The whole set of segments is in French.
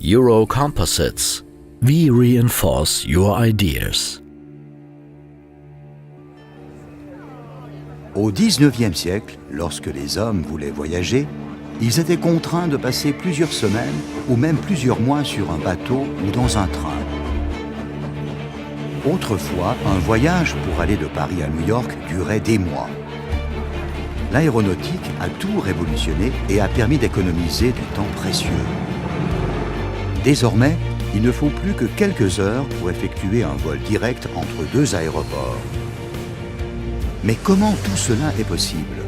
Euro Composites. We reinforce your ideas. Au XIXe siècle, lorsque les hommes voulaient voyager, ils étaient contraints de passer plusieurs semaines ou même plusieurs mois sur un bateau ou dans un train. Autrefois, un voyage pour aller de Paris à New York durait des mois. L'aéronautique a tout révolutionné et a permis d'économiser du temps précieux. Désormais, il ne faut plus que quelques heures pour effectuer un vol direct entre deux aéroports. Mais comment tout cela est possible ?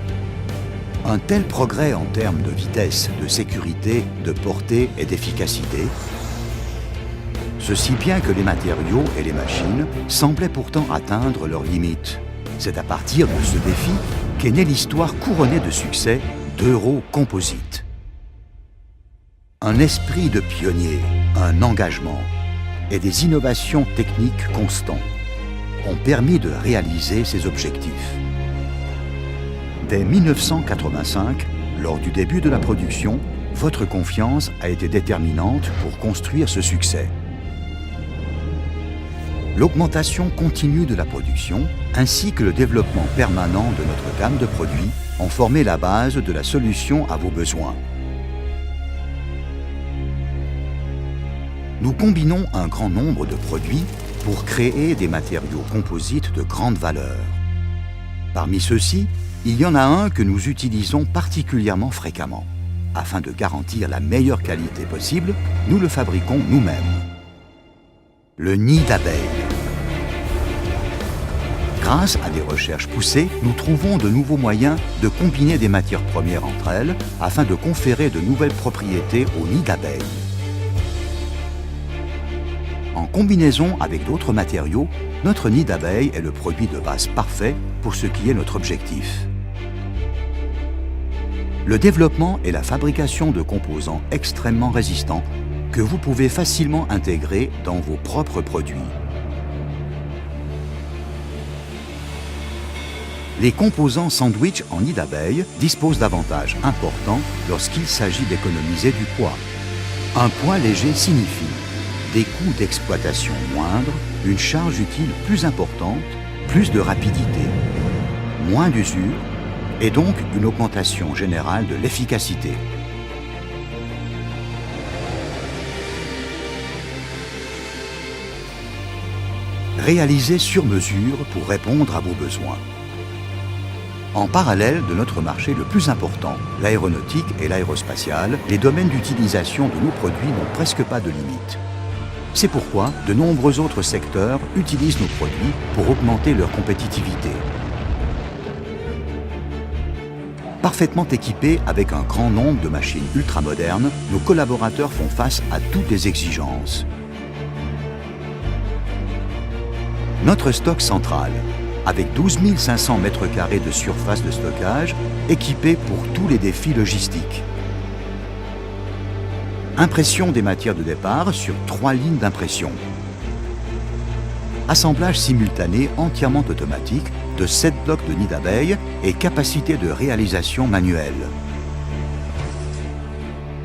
Un tel progrès en termes de vitesse, de sécurité, de portée et d'efficacité, ceci bien que les matériaux et les machines semblaient pourtant atteindre leurs limites. C'est à partir de ce défi qu'est née l'histoire couronnée de succès d'Euro Composites. Un esprit de pionnier, un engagement et des innovations techniques constants ont permis de réaliser ces objectifs. Dès 1985, lors du début de la production, votre confiance a été déterminante pour construire ce succès. L'augmentation continue de la production, ainsi que le développement permanent de notre gamme de produits, ont formé la base de la solution à vos besoins. Nous combinons un grand nombre de produits pour créer des matériaux composites de grande valeur. Parmi ceux-ci, il y en a un que nous utilisons particulièrement fréquemment. Afin de garantir la meilleure qualité possible, nous le fabriquons nous-mêmes. Le nid d'abeille. Grâce à des recherches poussées, nous trouvons de nouveaux moyens de combiner des matières premières entre elles afin de conférer de nouvelles propriétés au nid d'abeille. En combinaison avec d'autres matériaux, notre nid d'abeille est le produit de base parfait pour ce qui est notre objectif. Le développement et la fabrication de composants extrêmement résistants que vous pouvez facilement intégrer dans vos propres produits. Les composants sandwich en nid d'abeille disposent d'avantages importants lorsqu'il s'agit d'économiser du poids. Un poids léger signifie des coûts d'exploitation moindres, une charge utile plus importante, plus de rapidité, moins d'usure et donc une augmentation générale de l'efficacité. Réalisé sur mesure pour répondre à vos besoins. En parallèle de notre marché le plus important, l'aéronautique et l'aérospatiale, les domaines d'utilisation de nos produits n'ont presque pas de limite. C'est pourquoi de nombreux autres secteurs utilisent nos produits pour augmenter leur compétitivité. Parfaitement équipés avec un grand nombre de machines ultramodernes, nos collaborateurs font face à toutes les exigences. Notre stock central, avec 12 500 m² de surface de stockage, équipé pour tous les défis logistiques. Impression des matières de départ sur 3 lignes d'impression. Assemblage simultané entièrement automatique de 7 blocs de nid d'abeille et capacité de réalisation manuelle.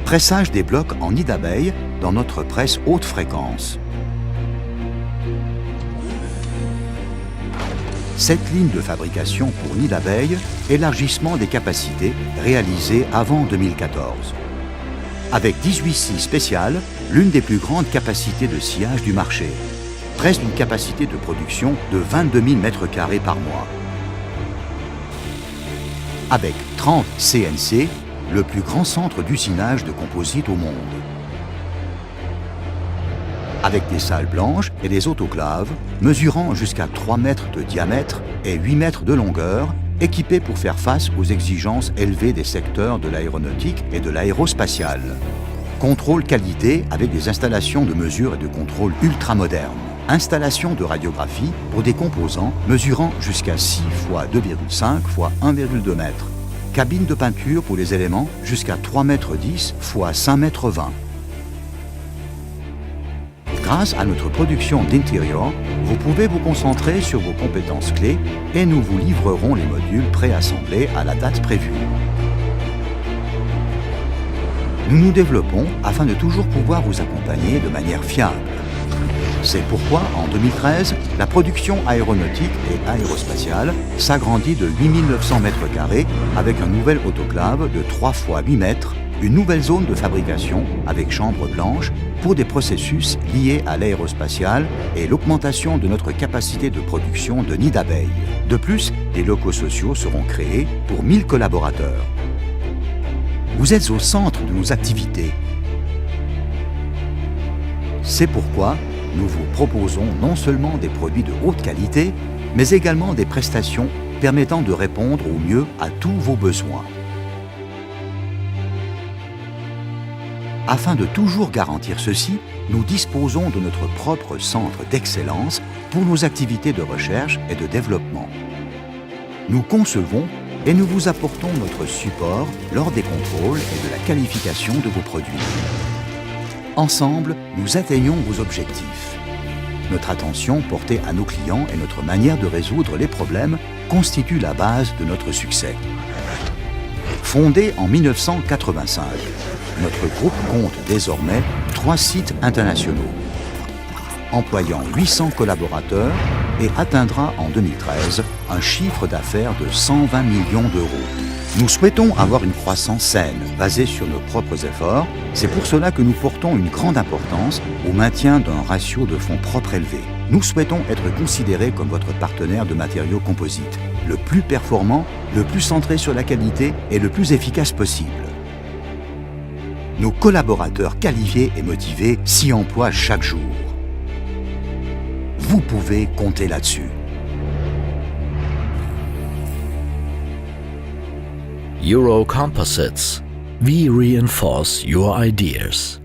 Pressage des blocs en nid d'abeille dans notre presse haute fréquence. 7 lignes de fabrication pour nid d'abeille, élargissement des capacités réalisé avant 2014. Avec 18 scies spéciales, l'une des plus grandes capacités de sciage du marché. Presque une capacité de production de 22 000 m² par mois. Avec 30 CNC, le plus grand centre d'usinage de composites au monde. Avec des salles blanches et des autoclaves, mesurant jusqu'à 3 mètres de diamètre et 8 mètres de longueur, équipés pour faire face aux exigences élevées des secteurs de l'aéronautique et de l'aérospatiale. Contrôle qualité avec des installations de mesure et de contrôle ultramodernes. Installation de radiographie pour des composants mesurant jusqu'à 6 x 2,5 x 1,2 m. Cabine de peinture pour les éléments jusqu'à 3,10 m x 5,20 m. Grâce à notre production d'intérieur, vous pouvez vous concentrer sur vos compétences clés et nous vous livrerons les modules préassemblés à la date prévue. Nous nous développons afin de toujours pouvoir vous accompagner de manière fiable. C'est pourquoi, en 2013, la production aéronautique et aérospatiale s'agrandit de 8900 m² avec un nouvel autoclave de 3 x 8 mètres, une nouvelle zone de fabrication avec chambre blanche pour des processus liés à l'aérospatiale et l'augmentation de notre capacité de production de nids d'abeilles. De plus, des locaux sociaux seront créés pour 1000 collaborateurs. Vous êtes au centre de nos activités. C'est pourquoi nous vous proposons non seulement des produits de haute qualité, mais également des prestations permettant de répondre au mieux à tous vos besoins. Afin de toujours garantir ceci, nous disposons de notre propre centre d'excellence pour nos activités de recherche et de développement. Nous concevons et nous vous apportons notre support lors des contrôles et de la qualification de vos produits. Ensemble, nous atteignons vos objectifs. Notre attention portée à nos clients et notre manière de résoudre les problèmes constituent la base de notre succès. Fondé en 1985, notre groupe compte désormais 3 sites internationaux, employant 800 collaborateurs et atteindra en 2013 un chiffre d'affaires de 120 millions d'euros. Nous souhaitons avoir une croissance saine, basée sur nos propres efforts. C'est pour cela que nous portons une grande importance au maintien d'un ratio de fonds propres élevé. Nous souhaitons être considérés comme votre partenaire de matériaux composites, le plus performant, le plus centré sur la qualité et le plus efficace possible. Nos collaborateurs qualifiés et motivés s'y emploient chaque jour. Vous pouvez compter là-dessus. Euro Composites. We reinforce your ideas.